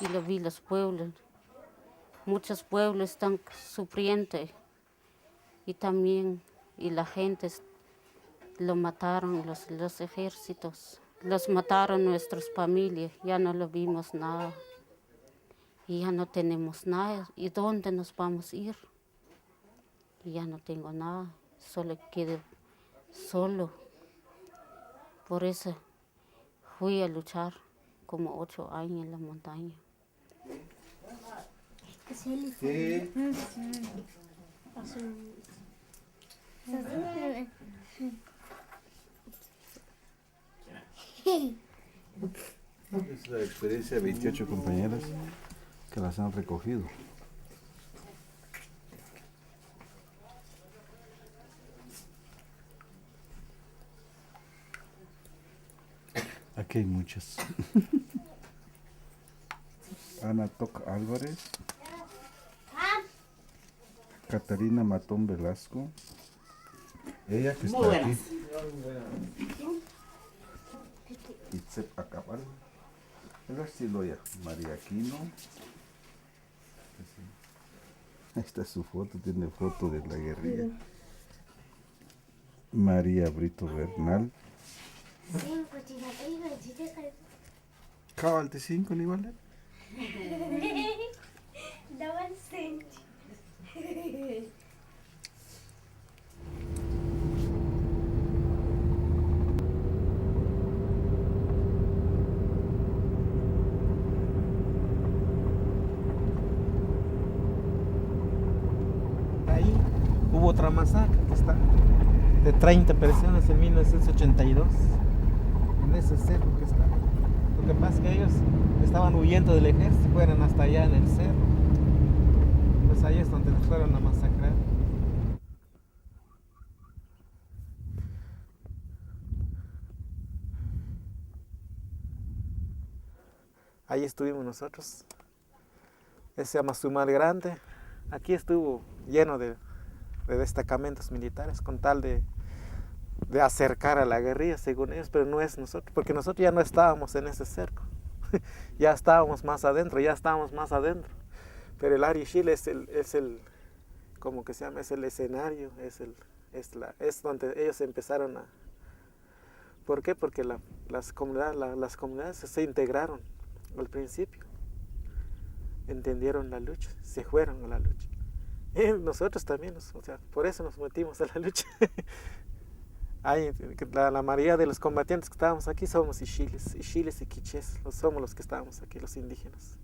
y lo vi los pueblos. Muchos pueblos están sufriendo y también y la gente lo mataron, los ejércitos, los mataron nuestras familias, ya no lo vimos nada y ya no tenemos nada. ¿Y dónde nos vamos a ir? Y ya no tengo nada, solo quedé solo. Por eso fui a luchar como 8 años en la montaña. Sí. Es la experiencia de 28 compañeras que las han recogido. Aquí hay muchas. Ana Toc Álvarez, Catarina Matón Velasco, ella que está aquí, Itzep Acabal, el estilo ya, María Aquino, esta es su foto, tiene foto de la guerrilla, María Brito Bernal, Cabal de 5 ni vale. Daban cent. Ahí hubo otra masacre que está de 30 personas en 1982, en ese cerro que está. Lo que pasa es que ellos estaban huyendo del ejército y fueron hasta allá en el cerro. Pues ahí es donde los fueron a masacrar. Ahí estuvimos nosotros. Ese se llama Sumal Grande. Aquí estuvo lleno de destacamentos militares con tal de acercar a la guerrilla, según ellos, pero no es nosotros, porque nosotros ya no estábamos en ese cerco. Ya estábamos más adentro. Pero el Ari Shil es el, ¿cómo que se llama? Es el escenario, es donde ellos empezaron a... ¿Por qué? Porque las comunidades se integraron al principio, entendieron la lucha, se fueron a la lucha. Y nosotros también, o sea, por eso nos metimos a la lucha. La mayoría de los combatientes que estábamos aquí somos ishiles y quichés, somos los que estábamos aquí, los indígenas.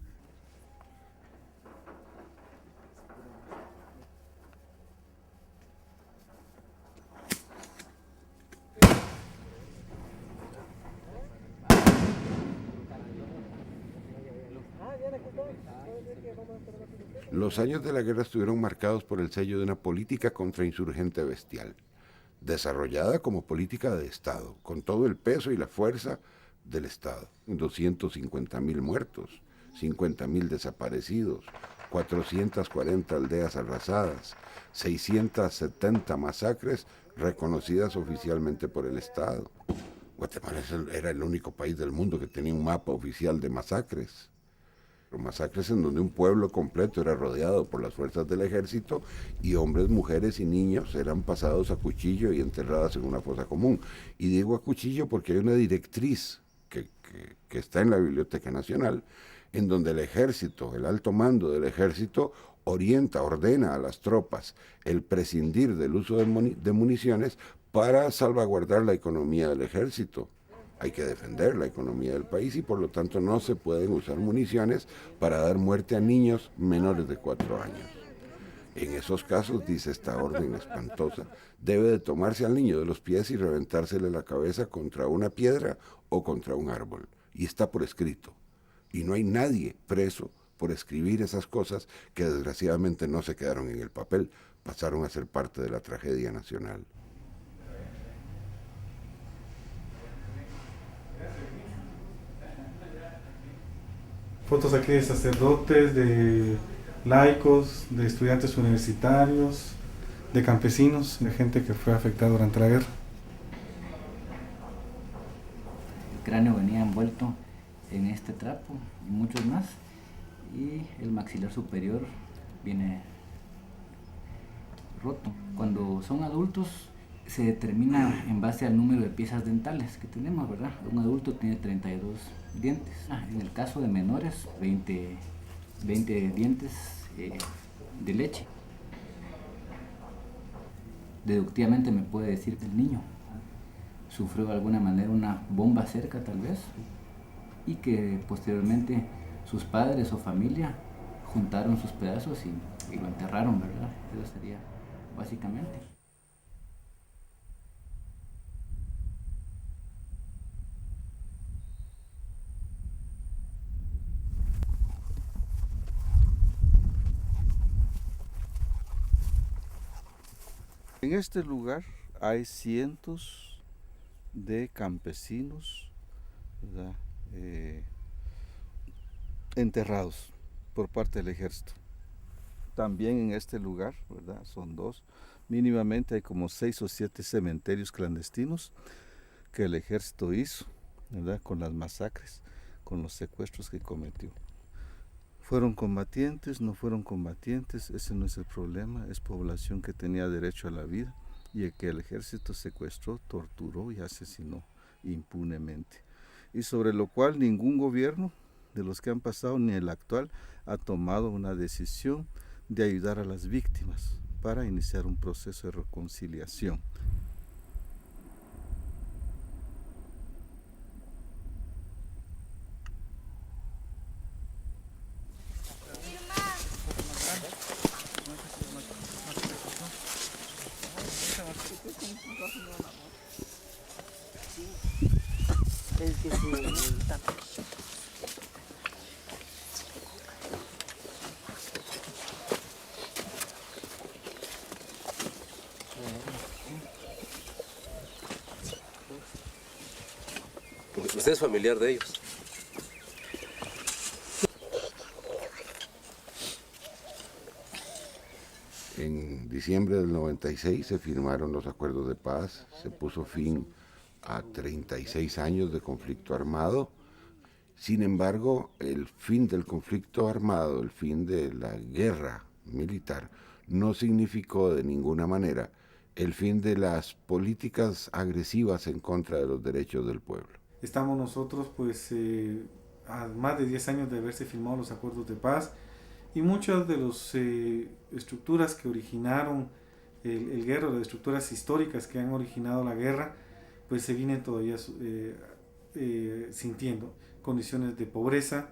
Los años de la guerra estuvieron marcados por el sello de una política contrainsurgente bestial, desarrollada como política de Estado, con todo el peso y la fuerza del Estado. 250.000 muertos, 50.000 desaparecidos, 440 aldeas arrasadas, 670 masacres reconocidas oficialmente por el Estado. Guatemala era el único país del mundo que tenía un mapa oficial de masacres. Masacres en donde un pueblo completo era rodeado por las fuerzas del ejército y hombres, mujeres y niños eran pasados a cuchillo y enterrados en una fosa común. Y digo a cuchillo porque hay una directriz que está en la Biblioteca Nacional, en donde el ejército, el alto mando del ejército, ordena a las tropas el prescindir del uso de municiones para salvaguardar la economía del ejército. Hay que defender la economía del país y por lo tanto no se pueden usar municiones para dar muerte a niños menores de 4 años. En esos casos, dice esta orden espantosa, debe de tomarse al niño de los pies y reventársele la cabeza contra una piedra o contra un árbol. Y está por escrito. Y no hay nadie preso por escribir esas cosas que desgraciadamente no se quedaron en el papel, pasaron a ser parte de la tragedia nacional. Fotos aquí de sacerdotes, de laicos, de estudiantes universitarios, de campesinos, de gente que fue afectada durante la guerra. El cráneo venía envuelto en este trapo y muchos más, y el maxilar superior viene roto. Cuando son adultos se determina en base al número de piezas dentales que tenemos, ¿verdad? Un adulto tiene 32 dientes. En el caso de menores, 20 dientes de leche. Deductivamente me puede decir que el niño sufrió de alguna manera una bomba cerca tal vez, y que posteriormente sus padres o familia juntaron sus pedazos y lo enterraron, ¿verdad? Eso sería básicamente. En este lugar hay cientos de campesinos, ¿verdad? Enterrados por parte del ejército. También en este lugar, ¿verdad? Son dos. Mínimamente hay como 6 o 7 cementerios clandestinos que el ejército hizo, ¿verdad? Con las masacres, con los secuestros que cometió. ¿Fueron combatientes? ¿No fueron combatientes? Ese no es el problema. Es población que tenía derecho a la vida y que el ejército secuestró, torturó y asesinó impunemente. Y sobre lo cual ningún gobierno de los que han pasado, ni el actual, ha tomado una decisión de ayudar a las víctimas para iniciar un proceso de reconciliación. ¿Usted es familiar de ellos? En diciembre del 96 se firmaron los acuerdos de paz, se puso fin a 36 años de conflicto armado. Sin embargo, el fin del conflicto armado, el fin de la guerra militar, no significó de ninguna manera el fin de las políticas agresivas en contra de los derechos del pueblo. Estamos nosotros pues a más de 10 años de haberse firmado los acuerdos de paz, y muchas de las estructuras que originaron el guerra, las estructuras históricas que han originado la guerra, pues se vienen todavía sintiendo condiciones de pobreza,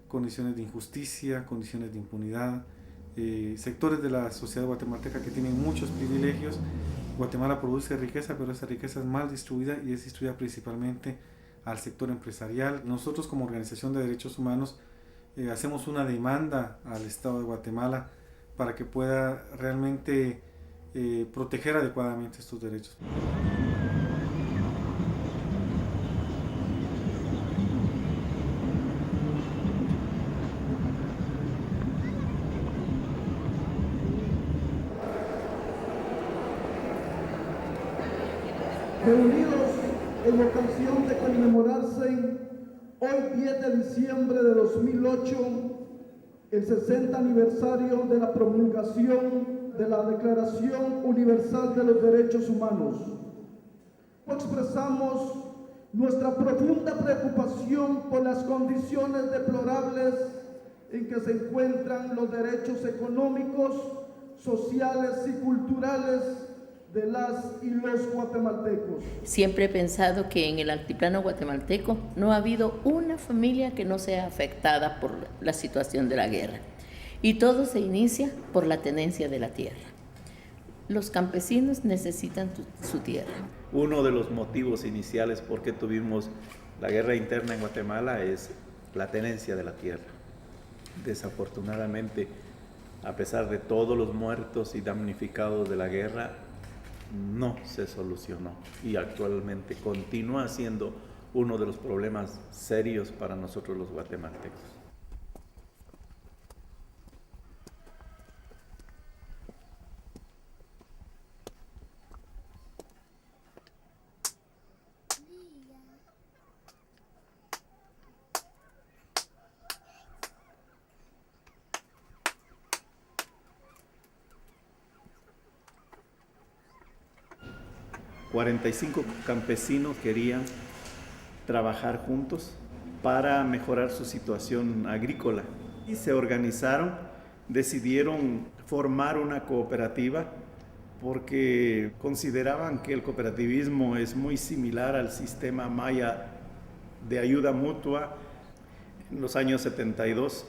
condiciones de injusticia, condiciones de impunidad, sectores de la sociedad guatemalteca que tienen muchos privilegios. Guatemala produce riqueza, pero esa riqueza es mal distribuida y es distribuida principalmente al sector empresarial. Nosotros como Organización de Derechos Humanos hacemos una demanda al Estado de Guatemala para que pueda realmente proteger adecuadamente estos derechos. Reunidos en ocasión de conmemorarse hoy 10 de diciembre de 2008 el 60 aniversario de la promulgación de la Declaración Universal de los Derechos Humanos. Expresamos nuestra profunda preocupación por las condiciones deplorables en que se encuentran los derechos económicos, sociales y culturales de las y los guatemaltecos. Siempre he pensado que en el altiplano guatemalteco no ha habido una familia que no sea afectada por la situación de la guerra. Y todo se inicia por la tenencia de la tierra. Los campesinos necesitan su tierra. Uno de los motivos iniciales por qué tuvimos la guerra interna en Guatemala es la tenencia de la tierra. Desafortunadamente, a pesar de todos los muertos y damnificados de la guerra, no se solucionó y actualmente continúa siendo uno de los problemas serios para nosotros los guatemaltecos. 45 campesinos querían trabajar juntos para mejorar su situación agrícola. Y se organizaron, decidieron formar una cooperativa porque consideraban que el cooperativismo es muy similar al sistema maya de ayuda mutua. En los años 72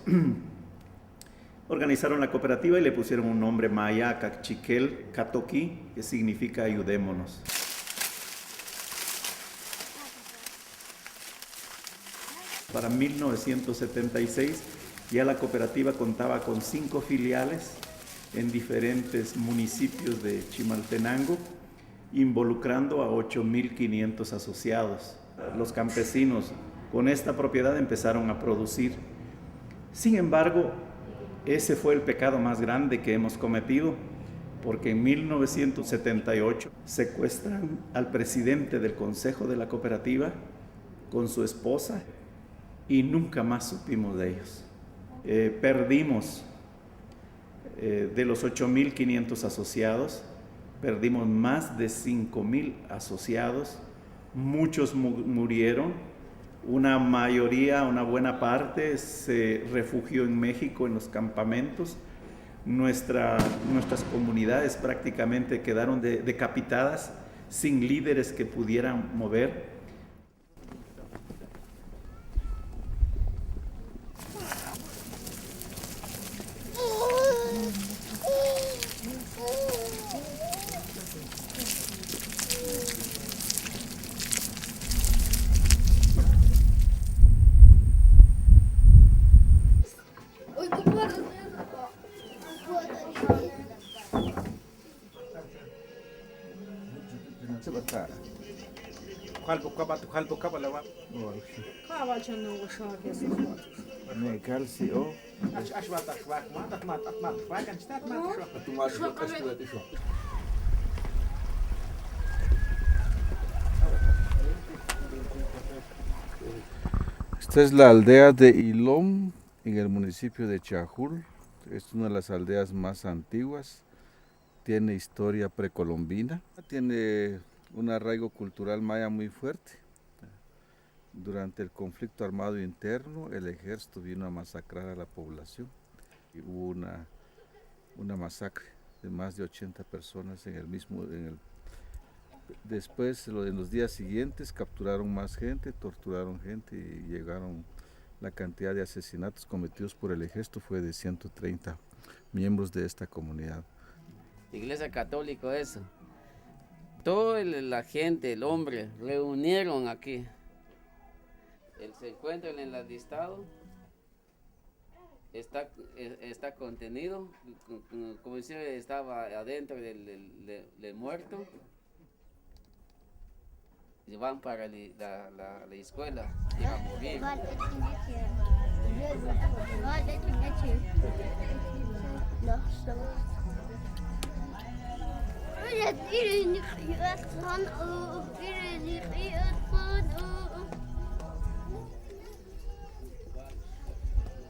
organizaron la cooperativa y le pusieron un nombre maya, Cachiquel Catoqui, que significa ayudémonos. Para 1976 ya la cooperativa contaba con 5 filiales en diferentes municipios de Chimaltenango, involucrando a 8.500 asociados. Los campesinos con esta propiedad empezaron a producir. Sin embargo, ese fue el pecado más grande que hemos cometido, porque en 1978 secuestran al presidente del consejo de la cooperativa con su esposa y nunca más supimos de ellos. Perdimos de los 8.500 asociados, perdimos más de 5.000 asociados, muchos murieron, una mayoría, una buena parte se refugió en México en los campamentos. Nuestras comunidades prácticamente quedaron decapitadas, sin líderes que pudieran mover. Esta es la aldea de Ilom, en el municipio de Chajul. Es una de las aldeas más antiguas. Tiene historia precolombina. Tiene un arraigo cultural maya muy fuerte. Durante el conflicto armado interno, el ejército vino a masacrar a la población. Y hubo una masacre de más de 80 personas Después, en los días siguientes, capturaron más gente, torturaron gente y llegaron, la cantidad de asesinatos cometidos por el ejército fue de 130 miembros de esta comunidad. Iglesia Católica, eso. Toda la gente, el hombre, reunieron aquí. Se encuentra en el listado, está contenido, como si estaba adentro del muerto. Y van para la escuela y van a morir.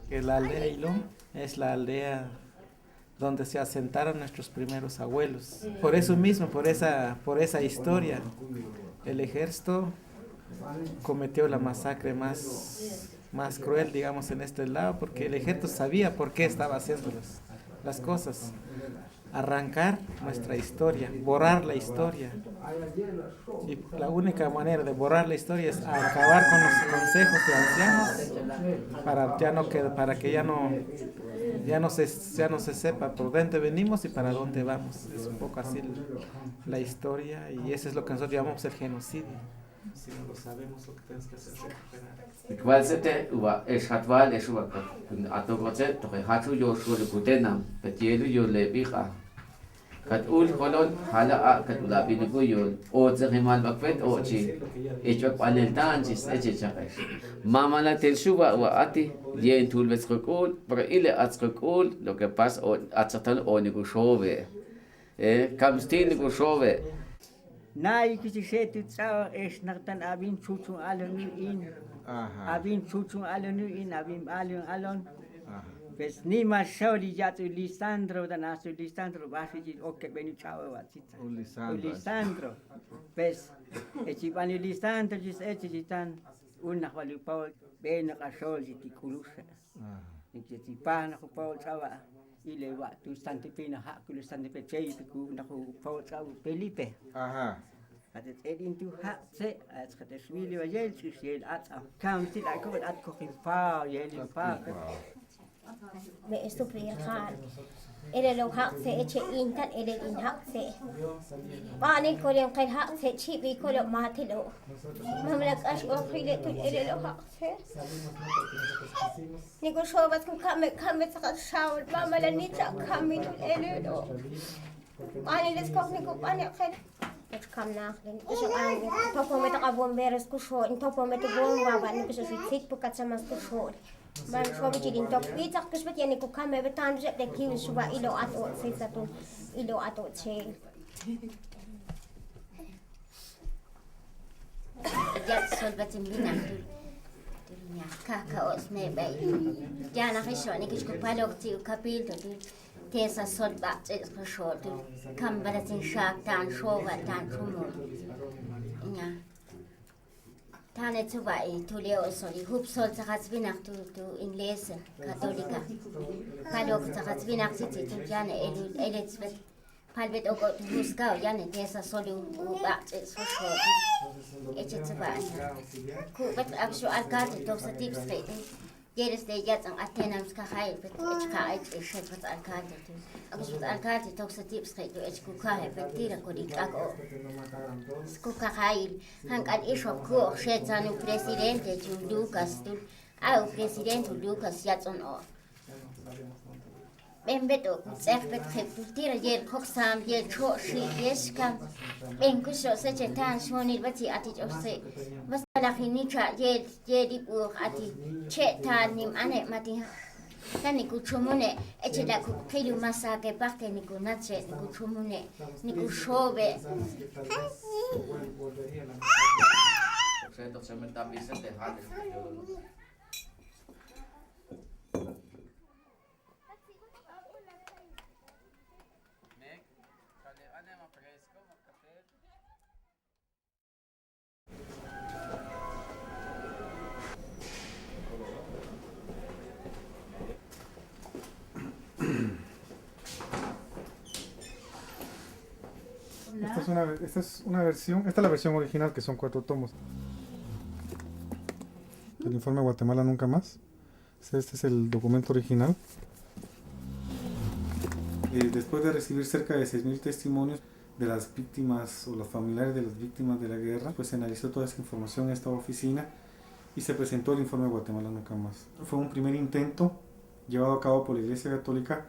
Que la aldea Ilom es la aldea donde se asentaron nuestros primeros abuelos. Por eso mismo, por esa historia, el ejército cometió la masacre más cruel, digamos, en este lado, porque el ejército sabía por qué estaba haciendo las cosas. Arrancar nuestra historia, borrar la historia. Y la única manera de borrar la historia es acabar con los consejos de ancianos para que ya no se sepa por dónde venimos y para dónde vamos. Es un poco así la historia, y eso es lo que nosotros llamamos el genocidio. Si no lo sabemos, lo que tenemos que hacer es recuperar. Katul kolon hala katula binuguyol o tsahimal bakpet o chi echok paneltan chis echechakesh mama la telsuba wa ati yen tulbes rekul para ile atskul lo que pasa o atsatal o nigushove kamstin nigushove Nai kisisetu tsao es naktan abin chuchu alonu in abin chuchu alonu in abin alon Pues ni más Sauli ya tu Lisandro, dan su Lisandro, vas a decir, ok, ven y chao, batita. Lisandro. Pues, echipan Lisandro, echipan una valupao, ven a sol, y ticulusa. Echipan a Paul Chava, y le va tu santipina, haculo santipeche, y una Paul Chava, Felipe. Ajá. Het in toe hat ze, het gaat dus willen we jij dus je at kan dit ik kom at koken pa, jij in pa. Me estuprir khar. Ele lo hak se eche intan ele in hak se. Bani ko le qil hak se chi bi ko lo matilo. Mamlak ash o khile tu ele lo hak se. Ni ko shobat ko kam sa shawal mama la ni ta kam tu ele lo. Bani les kok ni ko bani khil. It's come now. It's a topo met a bomberos kusho, in topo met a bomba, and because we take Pukasamas kusho. Man, Shobby in top pizza, because we can come every time that the kills were ilo at all, says that ilo at all chain. That's so that's in Minam. Kakaos, maybe. Jana Hishon, it's Kupalo, Capito. Tesa sod bat is geschot. Kam badat in shark tan shova tan tumo. Ja. Tan et zu vai tu leo so die hub soll zachas binach tu Inglese Katholika. Palok zachas binach sit tu jane edits vet palbet ogo tu huskau jane tesa sod bat is geschot. Et zu vai. Ku vet actual card to sa tips straight. Jedes day jetzt an Athenams kahai, bet ich kai ich schet was alkate tu. Agus was alkate tok sa tips straight du ich kukai bet tira ko dik ako. Skukahai hang an ich op ko schet anu presidente tu Lucas tu. Au presidente Lucas jetzt on off. Ben beto zef bet khep tu tira yer koksam yer cho shi yeska. Ben kusho se chetan shoni bati ati ose. Was la finicha yer di ur ati chetan nim ane mati. Tani kuchumune eche da kilu masake parte ni kunache ni kuchumune ni kushobe. Doch schon mit da bisschen der hat. Esta es una versión, esta es la versión original, que son 4 tomos. El informe Guatemala Nunca Más. Este es el documento original. Después de recibir cerca de 6,000 testimonios de las víctimas o los familiares de las víctimas de la guerra, pues se analizó toda esa información en esta oficina y se presentó el informe Guatemala Nunca Más. Fue un primer intento llevado a cabo por la Iglesia Católica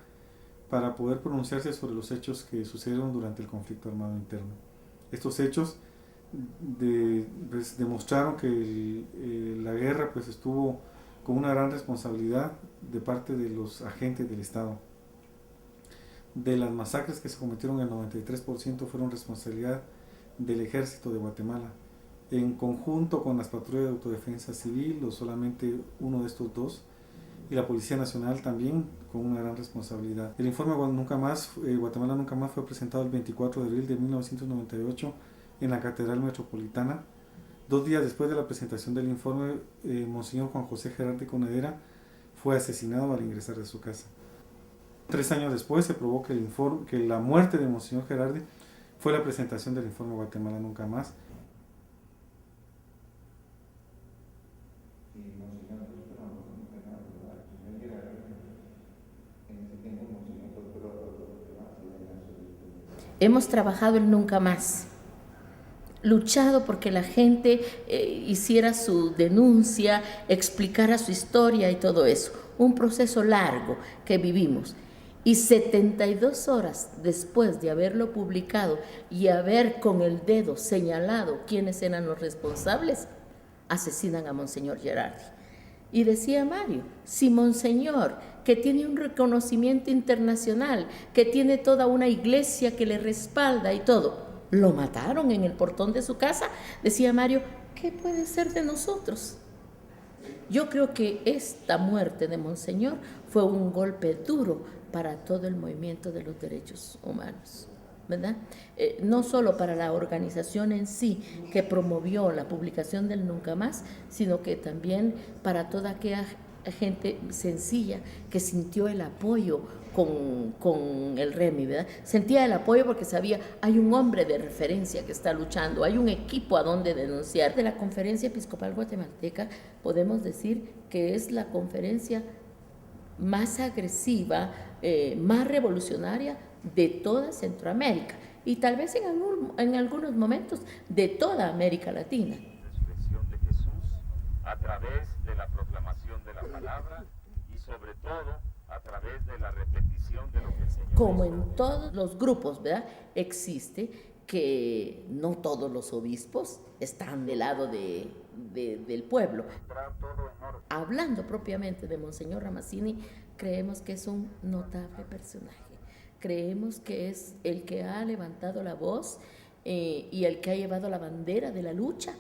para poder pronunciarse sobre los hechos que sucedieron durante el conflicto armado interno. Estos hechos pues, demostraron que la guerra pues, estuvo con una gran responsabilidad de parte de los agentes del Estado. De las masacres que se cometieron, el 93% fueron responsabilidad del Ejército de Guatemala, en conjunto con las patrullas de autodefensa civil, o solamente uno de estos dos, y la Policía Nacional también con una gran responsabilidad. El informe Guatemala Nunca Más fue presentado el 24 de abril de 1998 en la Catedral Metropolitana. 2 días después de la presentación del informe, Monseñor Juan José Gerardi Conedera fue asesinado al ingresar de su casa. 3 años después se probó que la muerte de Monseñor Gerardi fue la presentación del informe Guatemala Nunca Más. Hemos trabajado el Nunca Más, luchado porque la gente hiciera su denuncia, explicara su historia y todo eso. Un proceso largo que vivimos. Y 72 horas después de haberlo publicado y haber con el dedo señalado quiénes eran los responsables, asesinan a Monseñor Gerardi. Y decía Mario, si Monseñor, que tiene un reconocimiento internacional, que tiene toda una iglesia que le respalda y todo, lo mataron en el portón de su casa, decía Mario, ¿qué puede ser de nosotros? Yo creo que esta muerte de Monseñor fue un golpe duro para todo el movimiento de los derechos humanos, ¿verdad? No solo para la organización en sí que promovió la publicación del Nunca Más, sino que también para toda aquella gente sencilla que sintió el apoyo con el REMI, ¿verdad? Sentía el apoyo porque sabía, hay un hombre de referencia que está luchando, hay un equipo a donde denunciar. De la Conferencia Episcopal Guatemalteca podemos decir que es la conferencia más agresiva, más revolucionaria de toda Centroamérica y tal vez en algunos momentos de toda América Latina. Resurrección de Jesús a través de la proclamación de la palabra y sobre todo a través de la repetición de lo que el Señor Como hizo. en todos los grupos, ¿verdad? Existe que no todos los obispos están del lado del pueblo. Hablando propiamente de Monseñor Ramazzini, creemos que es un notable personaje. Creemos que es el que ha levantado la voz y el que ha llevado la bandera de la lucha,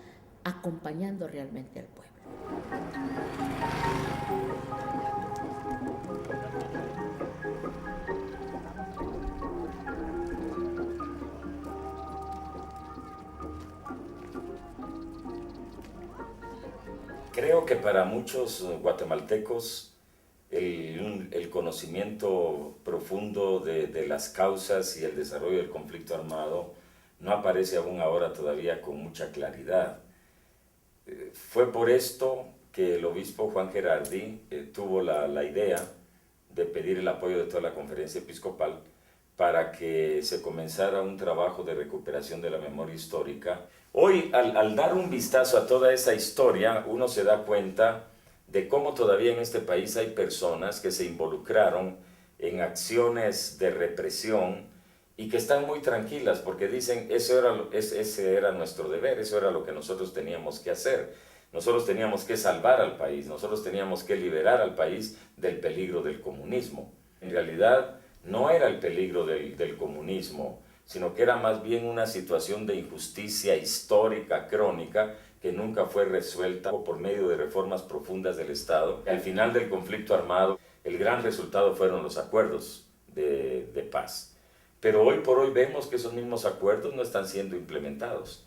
acompañando realmente al pueblo. Creo que para muchos guatemaltecos el conocimiento profundo de las causas y el desarrollo del conflicto armado no aparece aún ahora todavía con mucha claridad. Fue por esto que el obispo Juan Gerardí tuvo la idea de pedir el apoyo de toda la conferencia episcopal para que se comenzara un trabajo de recuperación de la memoria histórica. Hoy, al dar un vistazo a toda esa historia, uno se da cuenta de cómo todavía en este país hay personas que se involucraron en acciones de represión y que están muy tranquilas porque dicen, ese era nuestro deber, eso era lo que nosotros teníamos que hacer. Nosotros teníamos que salvar al país, nosotros teníamos que liberar al país del peligro del comunismo. En realidad, no era el peligro del comunismo, sino que era más bien una situación de injusticia histórica, crónica, que nunca fue resuelta por medio de reformas profundas del Estado. Al final del conflicto armado, el gran resultado fueron los acuerdos de paz. Pero hoy por hoy vemos que esos mismos acuerdos no están siendo implementados.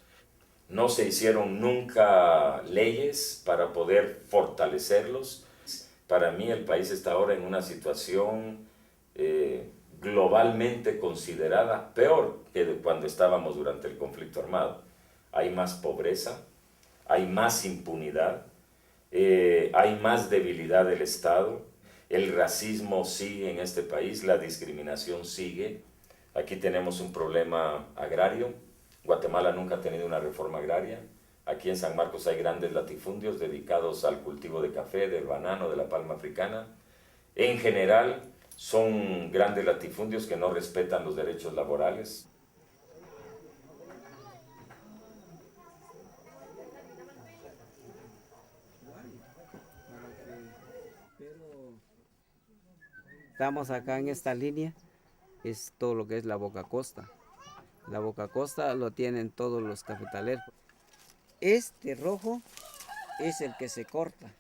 No se hicieron nunca leyes para poder fortalecerlos. Para mí el país está ahora en una situación globalmente considerada peor que de cuando estábamos durante el conflicto armado. Hay más pobreza, hay más impunidad, hay más debilidad del Estado, el racismo sigue en este país, la discriminación sigue. Aquí tenemos un problema agrario. Guatemala nunca ha tenido una reforma agraria. Aquí en San Marcos hay grandes latifundios dedicados al cultivo de café, del banano, de la palma africana. En general, son grandes latifundios que no respetan los derechos laborales. Estamos acá en esta línea, es todo lo que es la Boca Costa. La Boca Costa lo tienen todos los cafetaleros. Este rojo es el que se corta.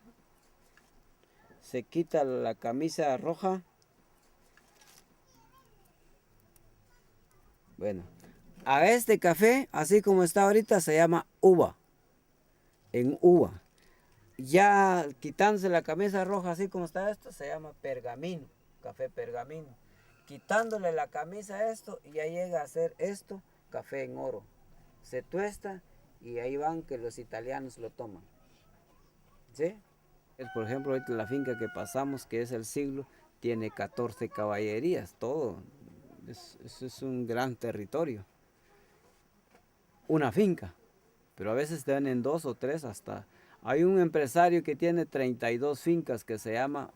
Se quita la camisa roja. Bueno, a este café, así como está ahorita, se llama uva. En uva. Ya quitándose la camisa roja, así como está esto, se llama pergamino. Café pergamino. Quitándole la camisa a esto, y ya llega a ser esto, café en oro. Se tuesta y ahí van que los italianos lo toman. ¿Sí? Por ejemplo, ahorita la finca que pasamos, que es el siglo, tiene 14 caballerías, todo. Es un gran territorio. Una finca, pero a veces te en 2 o 3 hasta. Hay un empresario que tiene 32 fincas que se llama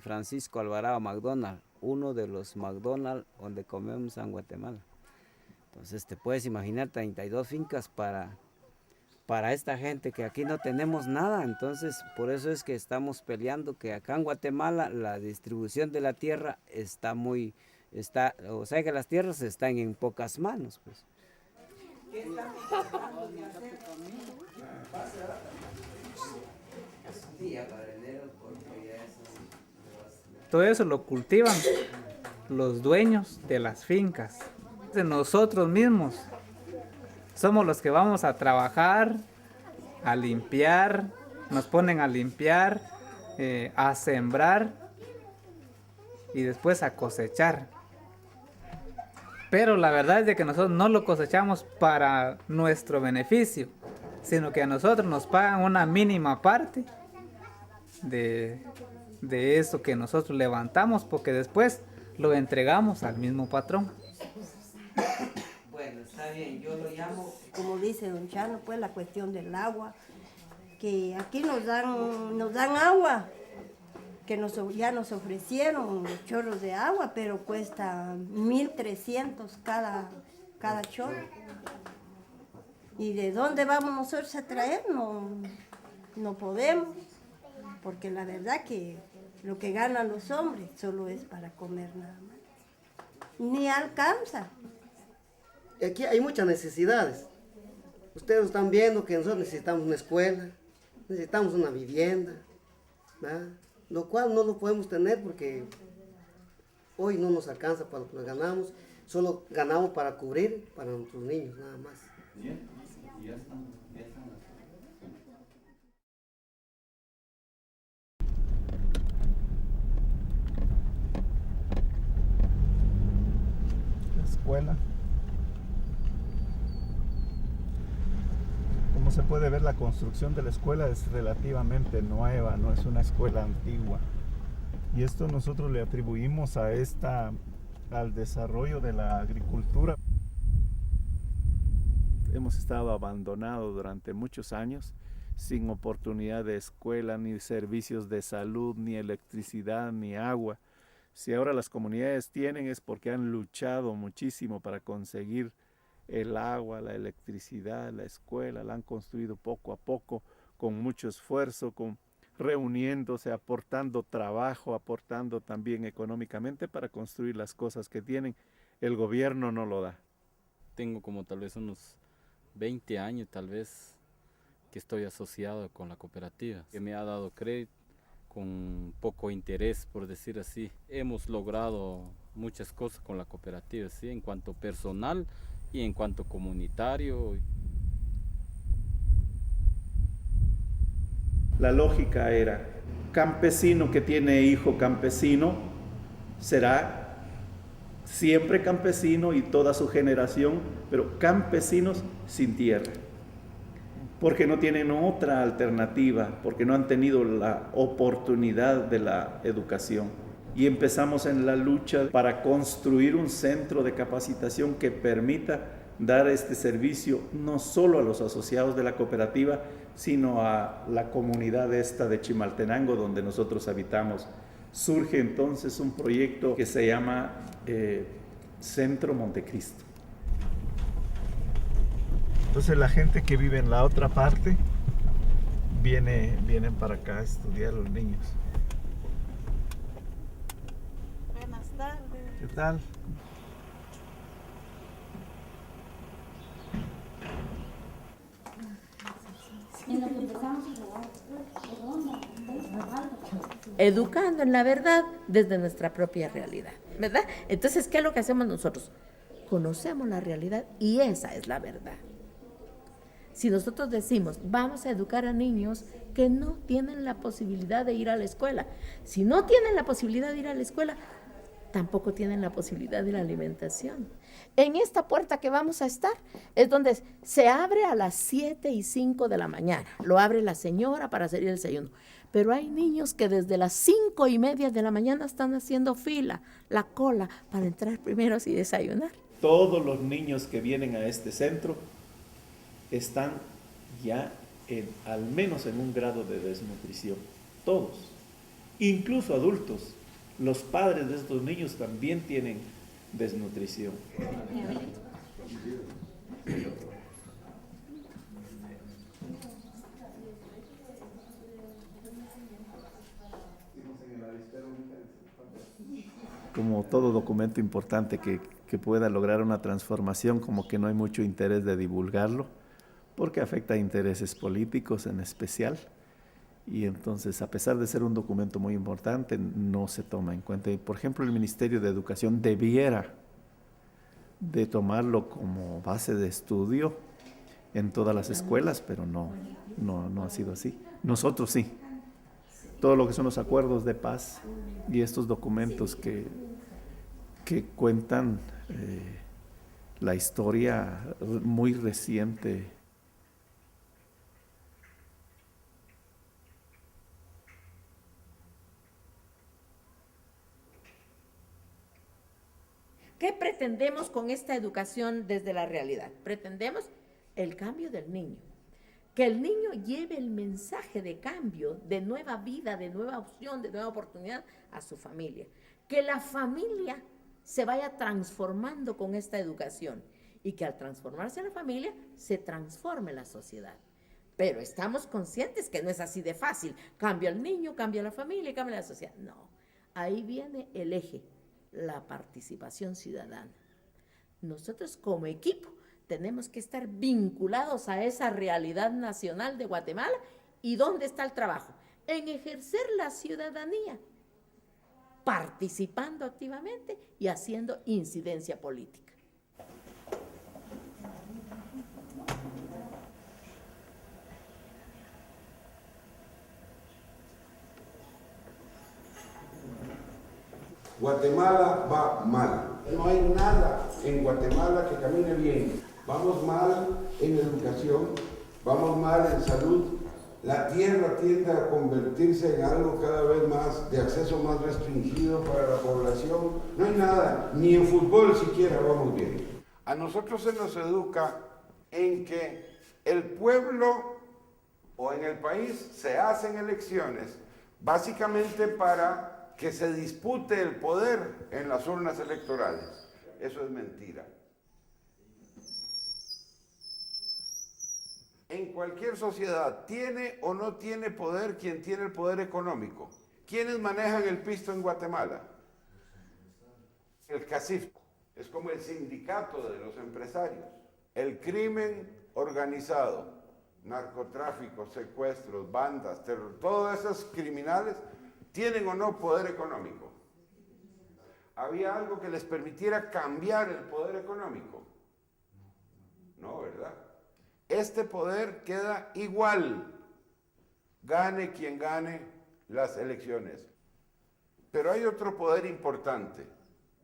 Francisco Alvarado McDonald, uno de los McDonald's donde comemos en Guatemala. Entonces te puedes imaginar 32 fincas para esta gente que aquí no tenemos nada. Entonces por eso es que estamos peleando que acá en Guatemala la distribución de la tierra o sea que las tierras están en pocas manos, pues. Todo eso lo cultivan los dueños de las fincas. Nosotros mismos somos los que vamos a trabajar, a limpiar, nos ponen a limpiar, a sembrar y después a cosechar. Pero la verdad es de que nosotros no lo cosechamos para nuestro beneficio, sino que a nosotros nos pagan una mínima parte de eso que nosotros levantamos, porque después lo entregamos al mismo patrón. Bueno, está bien, yo lo llamo. Como dice don Chano, pues la cuestión del agua, que aquí nos dan agua, que ya nos ofrecieron los chorros de agua, pero cuesta 1.300 cada chorro. ¿Y de dónde vamos nosotros a traer? No podemos, porque la verdad que lo que ganan los hombres solo es para comer nada más. Ni alcanza. Aquí hay muchas necesidades. Ustedes están viendo que nosotros necesitamos una escuela, necesitamos una vivienda, ¿verdad? Lo cual no lo podemos tener porque hoy no nos alcanza para lo que ganamos, solo ganamos para cubrir para nuestros niños, nada más. La escuela. Como se puede ver, la construcción de la escuela es relativamente nueva, no es una escuela antigua. Y esto nosotros le atribuimos al desarrollo de la agricultura. Hemos estado abandonados durante muchos años, sin oportunidad de escuela, ni servicios de salud, ni electricidad, ni agua. Si ahora las comunidades tienen es porque han luchado muchísimo para conseguir el agua, la electricidad, la escuela, la han construido poco a poco, con mucho esfuerzo, reuniéndose, aportando trabajo, aportando también económicamente para construir las cosas que tienen. El gobierno no lo da. Tengo como tal vez unos 20 años tal vez que estoy asociado con la cooperativa, que me ha dado crédito con poco interés, por decir así. Hemos logrado muchas cosas con la cooperativa, ¿sí? En cuanto personal y en cuanto comunitario. La lógica era, campesino que tiene hijo campesino será siempre campesino y toda su generación, pero campesinos sin tierra, porque no tienen otra alternativa, porque no han tenido la oportunidad de la educación. Y empezamos en la lucha para construir un centro de capacitación que permita dar este servicio no solo a los asociados de la cooperativa, sino a la comunidad esta de Chimaltenango, donde nosotros habitamos. Surge entonces un proyecto que se llama Centro Montecristo. Entonces la gente que vive en la otra parte vienen para acá a estudiar los niños. Buenas tardes. ¿Qué tal? Educando en la verdad desde nuestra propia realidad, ¿verdad? Entonces, ¿qué es lo que hacemos nosotros? Conocemos la realidad y esa es la verdad. Si nosotros decimos, vamos a educar a niños que no tienen la posibilidad de ir a la escuela, si no tienen la posibilidad de ir a la escuela, tampoco tienen la posibilidad de la alimentación. En esta puerta que vamos a estar es donde se abre a las 7:05 de la mañana. Lo abre la señora para hacer el desayuno. Pero hay niños que desde las 5:30 de la mañana están haciendo fila, la cola, para entrar primero y desayunar. Todos los niños que vienen a este centro están ya al menos en un grado de desnutrición. Todos, incluso adultos. Los padres de estos niños también tienen desnutrición. Como todo documento importante que pueda lograr una transformación, como que no hay mucho interés de divulgarlo, porque afecta a intereses políticos en especial. Y entonces, a pesar de ser un documento muy importante, no se toma en cuenta. Y, por ejemplo, el Ministerio de Educación debiera de tomarlo como base de estudio en todas las escuelas, pero no ha sido así. Nosotros sí. Todo lo que son los acuerdos de paz y estos documentos que cuentan la historia muy reciente. ¿Qué pretendemos con esta educación desde la realidad? Pretendemos el cambio del niño. Que el niño lleve el mensaje de cambio, de nueva vida, de nueva opción, de nueva oportunidad a su familia. Que la familia se vaya transformando con esta educación y que al transformarse la familia se transforme la sociedad. Pero estamos conscientes que no es así de fácil. Cambia el niño, cambia la familia, cambia la sociedad. No, ahí viene el eje, la participación ciudadana. Nosotros como equipo tenemos que estar vinculados a esa realidad nacional de Guatemala. ¿Y dónde está el trabajo? En ejercer la ciudadanía, participando activamente y haciendo incidencia política. Guatemala va mal. No hay nada en Guatemala que camine bien. Vamos mal en educación, vamos mal en salud. La tierra tiende a convertirse en algo cada vez más de acceso más restringido para la población. No hay nada, ni en fútbol siquiera vamos bien. A nosotros se nos educa en que el pueblo o en el país se hacen elecciones básicamente para que se dispute el poder en las urnas electorales. Eso es mentira. En cualquier sociedad, ¿tiene o no tiene poder quien tiene el poder económico? ¿Quiénes manejan el pisto en Guatemala? El CACIF. Es como el sindicato de los empresarios. El crimen organizado, narcotráfico, secuestros, bandas, terror, todos esos criminales tienen o no poder económico. ¿Había algo que les permitiera cambiar el poder económico? No, ¿verdad? Este poder queda igual, gane quien gane las elecciones. Pero hay otro poder importante,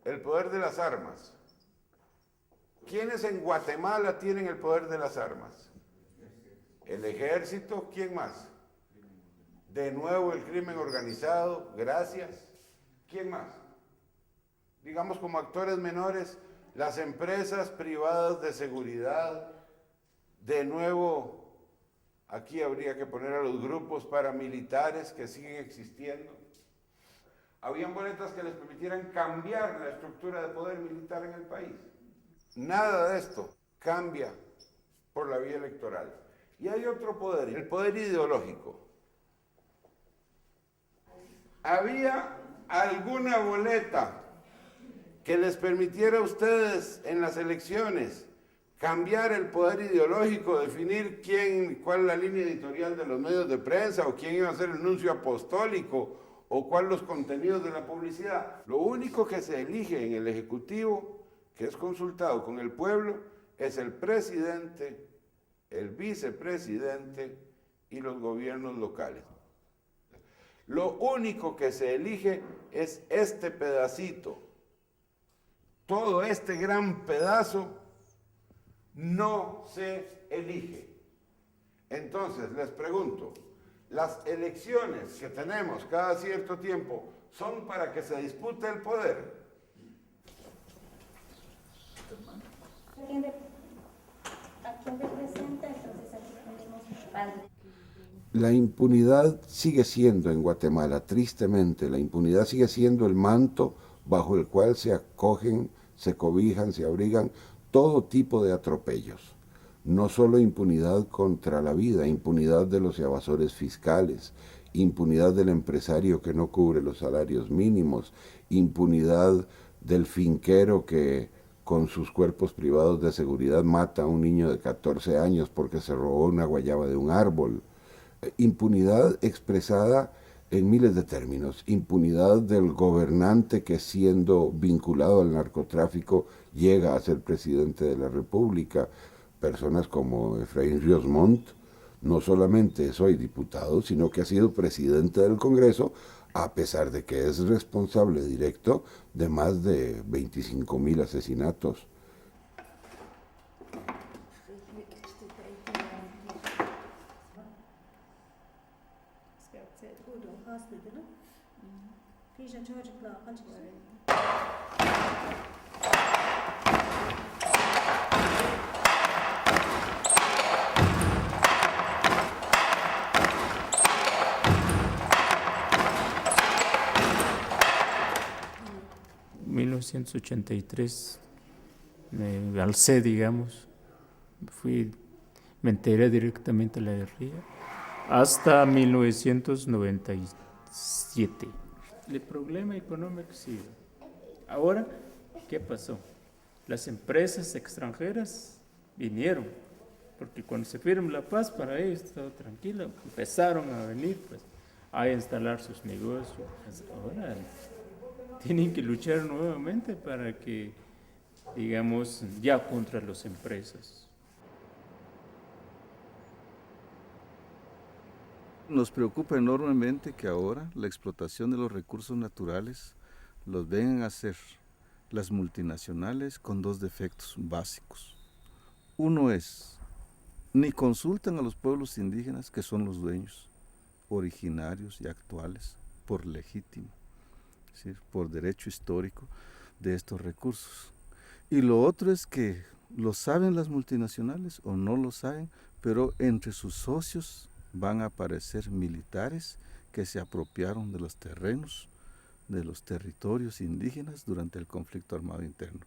el poder de las armas. ¿Quiénes en Guatemala tienen el poder de las armas? El ejército, ¿quién más? De nuevo el crimen organizado, gracias. ¿Quién más? Digamos como actores menores, las empresas privadas de seguridad. De nuevo, aquí habría que poner a los grupos paramilitares que siguen existiendo. Habían boletas que les permitieran cambiar la estructura de poder militar en el país. Nada de esto cambia por la vía electoral. Y hay otro poder, el poder ideológico. ¿Había alguna boleta que les permitiera a ustedes en las elecciones cambiar el poder ideológico, definir cuál es la línea editorial de los medios de prensa, o quién iba a hacer el anuncio apostólico, o cuáles los contenidos de la publicidad? Lo único que se elige en el Ejecutivo, que es consultado con el pueblo, es el presidente, el vicepresidente y los gobiernos locales. Lo único que se elige es este pedacito. Todo este gran pedazo no se elige. Entonces, les pregunto, ¿las elecciones que tenemos cada cierto tiempo son para que se dispute el poder? ¿A quién representa? Entonces aquí tenemos padre. La impunidad sigue siendo en Guatemala, tristemente, la impunidad sigue siendo el manto bajo el cual se acogen, se cobijan, se abrigan todo tipo de atropellos. No solo impunidad contra la vida, impunidad de los evasores fiscales, impunidad del empresario que no cubre los salarios mínimos, impunidad del finquero que con sus cuerpos privados de seguridad mata a un niño de 14 años porque se robó una guayaba de un árbol. Impunidad expresada en miles de términos. Impunidad del gobernante que, siendo vinculado al narcotráfico, llega a ser presidente de la República. Personas como Efraín Ríos Montt, no solamente soy diputado, sino que ha sido presidente del Congreso, a pesar de que es responsable directo de más de 25.000 asesinatos. En 1983 me alcé, digamos, me enteré directamente de la guerrilla, hasta 1997. El problema económico sigue. Ahora, ¿qué pasó? Las empresas extranjeras vinieron, porque cuando se firmó la paz, para ellos estaba tranquilo, empezaron a venir pues, a instalar sus negocios. Ahora tienen que luchar nuevamente para que, digamos, ya contra las empresas. Nos preocupa enormemente que ahora la explotación de los recursos naturales los vengan a hacer las multinacionales con dos defectos básicos. Uno es, ni consultan a los pueblos indígenas que son los dueños, originarios y actuales, por legítimo, es decir, por derecho histórico de estos recursos. Y lo otro es que lo saben las multinacionales o no lo saben, pero entre sus socios van a aparecer militares que se apropiaron de los terrenos, de los territorios indígenas durante el conflicto armado interno.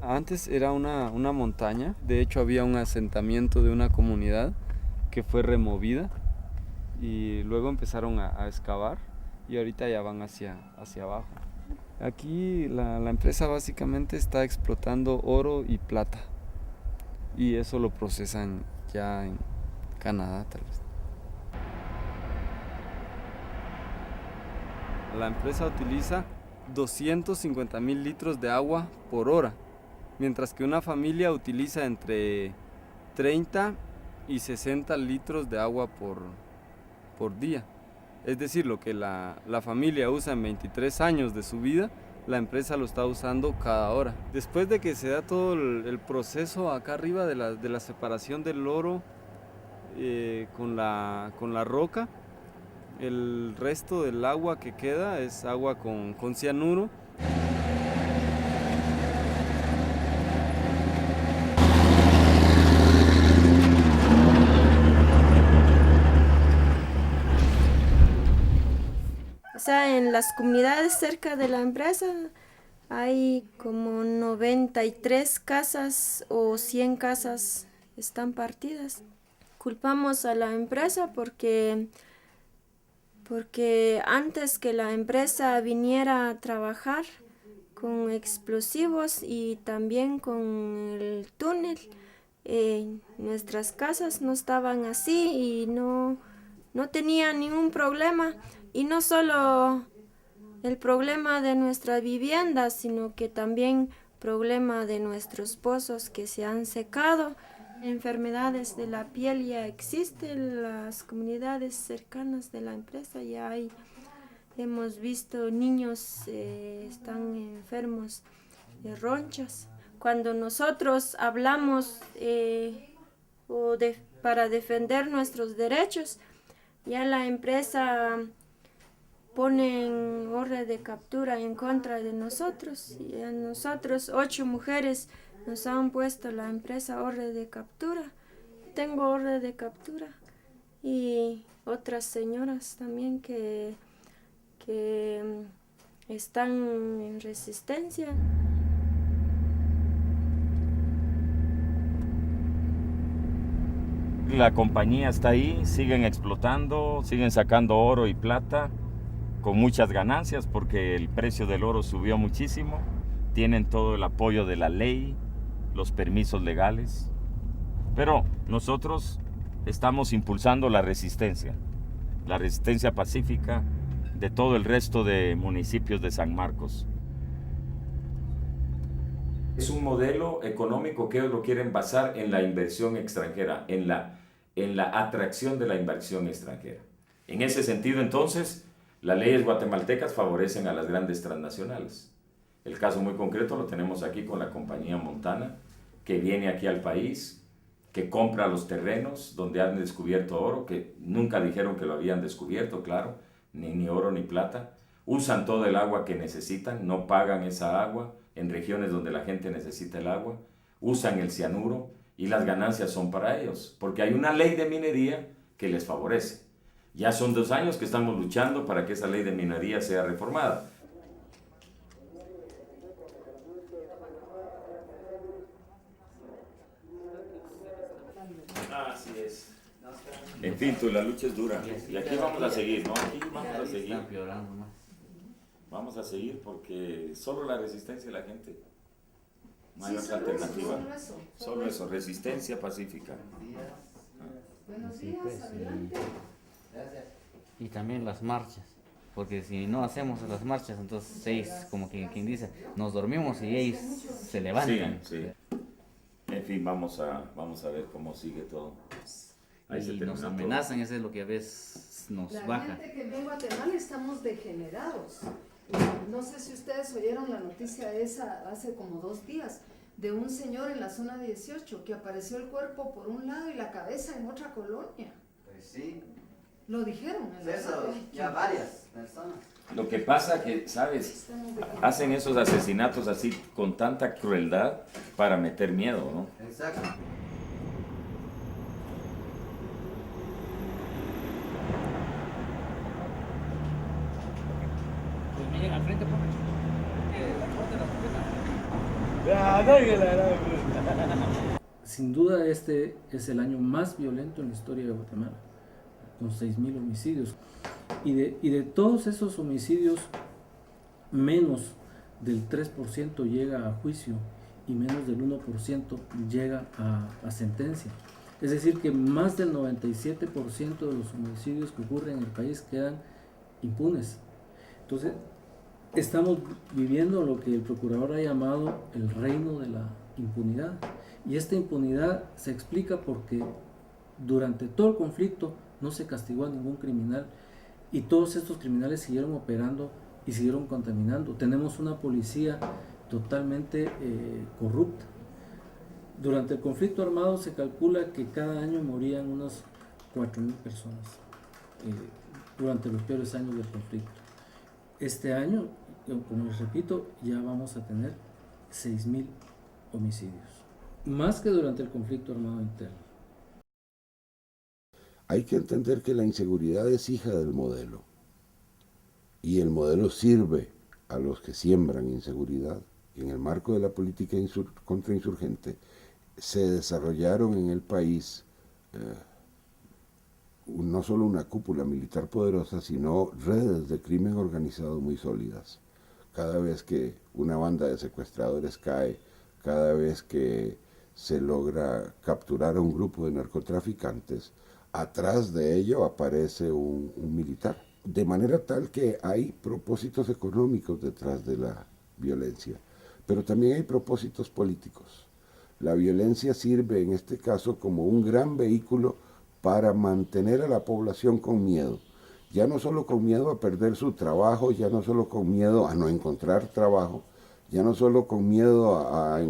Antes era una montaña, de hecho había un asentamiento de una comunidad que fue removida y luego empezaron a excavar y ahorita ya van hacia abajo. Aquí la empresa básicamente está explotando oro y plata y eso lo procesan ya en Canadá tal vez. La empresa utiliza 250.000 litros de agua por hora, mientras que una familia utiliza entre 30 y 60 litros de agua por día. Es decir, lo que la familia usa en 23 años de su vida, la empresa lo está usando cada hora. Después de que se da todo el proceso acá arriba de la separación del oro con la roca, el resto del agua que queda es agua con cianuro. O sea, en las comunidades cerca de la empresa hay como 93 casas o 100 casas están partidas. Culpamos a la empresa porque antes que la empresa viniera a trabajar con explosivos y también con el túnel, nuestras casas no estaban así y no tenían ningún problema. Y no solo el problema de nuestra vivienda, sino que también problema de nuestros pozos que se han secado. Enfermedades de la piel ya existen en las comunidades cercanas de la empresa, hemos visto niños están enfermos de ronchas. Cuando nosotros hablamos para defender nuestros derechos, ya la empresa ponen orden de captura en contra de nosotros y a nosotros 8 mujeres nos han puesto la empresa orden de captura. Tengo orden de captura y otras señoras también que están en resistencia. La compañía está ahí, siguen explotando, siguen sacando oro y plata con muchas ganancias porque el precio del oro subió muchísimo, tienen todo el apoyo de la ley, los permisos legales, pero nosotros estamos impulsando la resistencia pacífica de todo el resto de municipios de San Marcos. Es un modelo económico que ellos lo quieren basar en la inversión extranjera, en la atracción de la inversión extranjera. En ese sentido, entonces, las leyes guatemaltecas favorecen a las grandes transnacionales. El caso muy concreto lo tenemos aquí con la compañía Montana, que viene aquí al país, que compra los terrenos donde han descubierto oro, que nunca dijeron que lo habían descubierto, claro, ni oro ni plata. Usan todo el agua que necesitan, no pagan esa agua en regiones donde la gente necesita el agua. Usan el cianuro y las ganancias son para ellos, porque hay una ley de minería que les favorece. Ya son 2 años que estamos luchando para que esa ley de minería sea reformada. Así es. En fin, la lucha es dura. Y aquí vamos a seguir, ¿no? Aquí vamos a seguir. Vamos a seguir porque solo la resistencia de la gente. No hay otra alternativa. Solo eso, resistencia pacífica. Buenos días, adelante. Y también las marchas, porque si no hacemos las marchas, entonces como quien dice, nos dormimos y ellos se levantan. Sí. En fin, vamos a ver cómo sigue todo. Ahí y nos amenazan, eso es lo que a veces nos baja. La gente que vive en Guatemala estamos degenerados. No sé si ustedes oyeron la noticia esa hace como 2 días, de un señor en la zona 18 que apareció el cuerpo por un lado y la cabeza en otra colonia. Pues sí. Lo dijeron. Eso, ya varias personas. Lo que pasa que, ¿sabes? Hacen esos asesinatos así con tanta crueldad para meter miedo, ¿no? Exacto. Pues miren al frente, por Sin duda este es el año más violento en la historia de Guatemala, con 6.000 homicidios. Y de todos esos homicidios, menos del 3% llega a juicio y menos del 1% llega a sentencia. Es decir, que más del 97% de los homicidios que ocurren en el país quedan impunes. Entonces, estamos viviendo lo que el procurador ha llamado el reino de la impunidad. Y esta impunidad se explica porque durante todo el conflicto no se castigó a ningún criminal y todos estos criminales siguieron operando y siguieron contaminando. Tenemos una policía totalmente corrupta. Durante el conflicto armado se calcula que cada año morían unas 4.000 personas durante los peores años del conflicto. Este año, como les repito, ya vamos a tener 6.000 homicidios, más que durante el conflicto armado interno. Hay que entender que la inseguridad es hija del modelo y el modelo sirve a los que siembran inseguridad. En el marco de la política contrainsurgente se desarrollaron en el país no solo una cúpula militar poderosa, sino redes de crimen organizado muy sólidas. Cada vez que una banda de secuestradores cae, cada vez que se logra capturar a un grupo de narcotraficantes, atrás de ello aparece un militar. De manera tal que hay propósitos económicos detrás de la violencia, pero también hay propósitos políticos. La violencia sirve en este caso como un gran vehículo para mantener a la población con miedo. Ya no solo con miedo a perder su trabajo, ya no solo con miedo a no encontrar trabajo, ya no solo con miedo a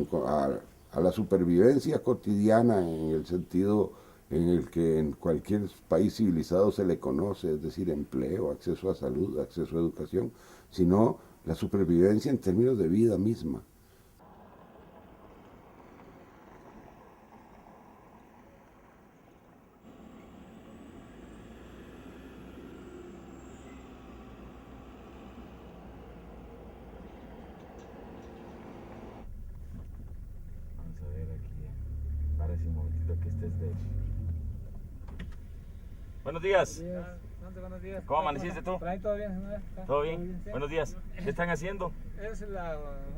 la supervivencia cotidiana en el sentido en el que en cualquier país civilizado se le conoce, es decir, empleo, acceso a salud, acceso a educación, sino la supervivencia en términos de vida misma. Vamos a ver aquí, parece un momentito que estés de... Buenos días. buenos días. ¿Cómo amaneciste tú? Por ahí todo bien. ¿Todo bien? Sí. Buenos días. ¿Qué están haciendo? Es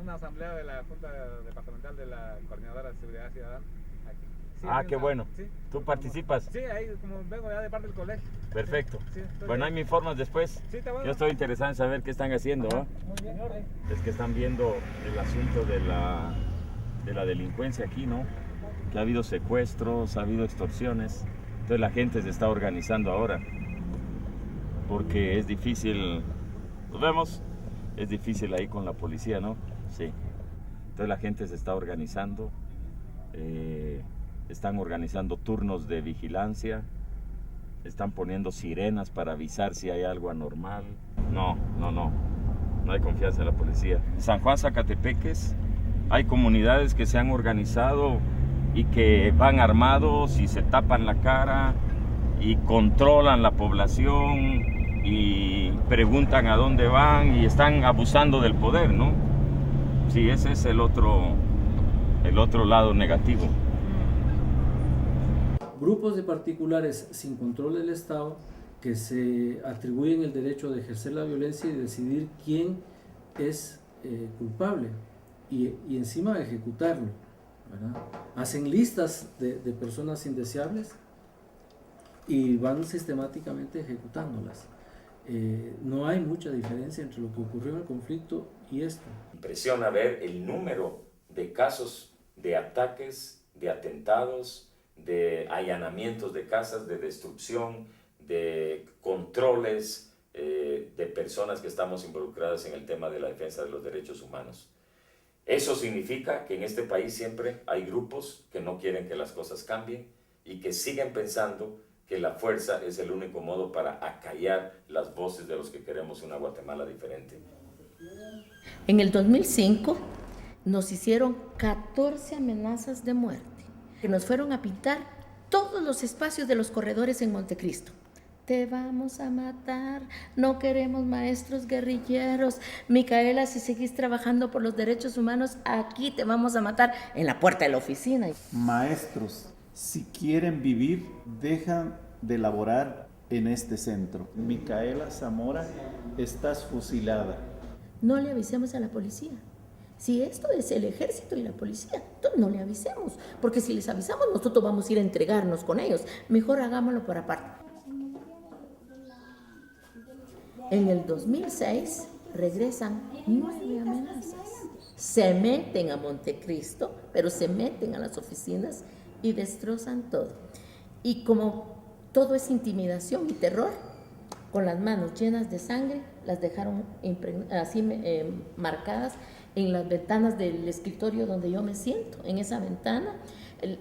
una asamblea de la Junta Departamental de la Coordinadora de Seguridad Ciudadana. Aquí. Sí, Qué bueno. Sí. ¿Tú participas? Sí, ahí como vengo ya de parte del colegio. Perfecto. Sí, bueno, ahí me informas después. Sí, está bueno. Yo estoy interesado en saber qué están haciendo. Muy bien. Es que están viendo el asunto de la delincuencia aquí, ¿no? Que ha habido secuestros, ha habido extorsiones. Entonces la gente se está organizando ahora. Porque es difícil, nos vemos, es difícil ahí con la policía, ¿no? Sí. Entonces la gente se está organizando. Están organizando turnos de vigilancia, están poniendo sirenas para avisar si hay algo anormal. No hay confianza en la policía. En San Juan Zacatepeques hay comunidades que se han organizado y que van armados y se tapan la cara y controlan la población y preguntan a dónde van y están abusando del poder, ¿no? Sí, ese es el otro lado negativo. Grupos de particulares sin control del Estado que se atribuyen el derecho de ejercer la violencia y decidir quién es culpable y encima ejecutarlo, ¿verdad? Hacen listas de personas indeseables y van sistemáticamente ejecutándolas. No hay mucha diferencia entre lo que ocurrió en el conflicto y esto. Impresiona ver el número de casos de ataques, de atentados, de allanamientos de casas, de destrucción, de controles de personas que estamos involucradas en el tema de la defensa de los derechos humanos. Eso significa que en este país siempre hay grupos que no quieren que las cosas cambien y que siguen pensando que la fuerza es el único modo para acallar las voces de los que queremos una Guatemala diferente. En el 2005 nos hicieron 14 amenazas de muerte, que nos fueron a pintar todos los espacios de los corredores en Montecristo. Te vamos a matar, no queremos maestros guerrilleros. Micaela, si seguís trabajando por los derechos humanos, aquí te vamos a matar en la puerta de la oficina. Maestros, si quieren vivir, dejan de laborar en este centro. Micaela Zamora, estás fusilada. No le avisemos a la policía. Si esto es el ejército y la policía, entonces no le avisemos, porque si les avisamos nosotros vamos a ir a entregarnos con ellos. Mejor hagámoslo por aparte. En el 2006 regresan 9 amenazas. Se meten a Montecristo, pero se meten a las oficinas y destrozan todo. Y como todo es intimidación y terror, con las manos llenas de sangre, las dejaron así marcadas en las ventanas del escritorio donde yo me siento. En esa ventana,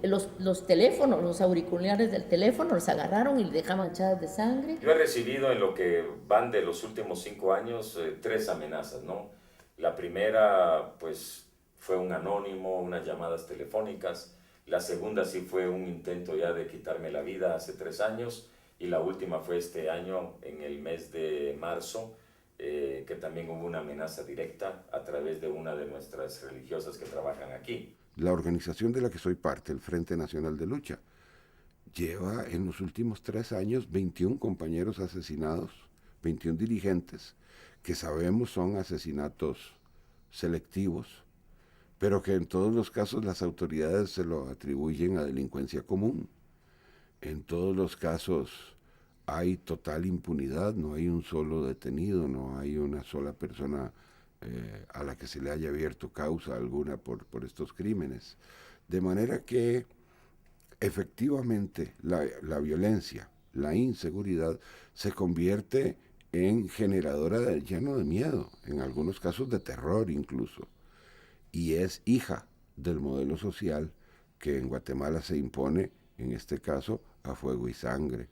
los teléfonos, los auriculares del teléfono los agarraron y le dejaban manchadas de sangre. Yo he recibido en lo que van de los últimos 5 años 3 amenazas, ¿no? La primera, pues, fue un anónimo, unas llamadas telefónicas. La segunda sí fue un intento ya de quitarme la vida hace 3 años. Y la última fue este año, en el mes de marzo, que también hubo una amenaza directa a través de una de nuestras religiosas que trabajan aquí. La organización de la que soy parte, el Frente Nacional de Lucha, lleva en los últimos 3 años 21 compañeros asesinados, 21 dirigentes, que sabemos son asesinatos selectivos, pero que en todos los casos las autoridades se lo atribuyen a delincuencia común. En todos los casos hay total impunidad, no hay un solo detenido, no hay una sola persona a la que se le haya abierto causa alguna por estos crímenes. De manera que efectivamente la violencia, la inseguridad se convierte en generadora lleno de miedo, en algunos casos de terror incluso, y es hija del modelo social que en Guatemala se impone, en este caso, a fuego y sangre.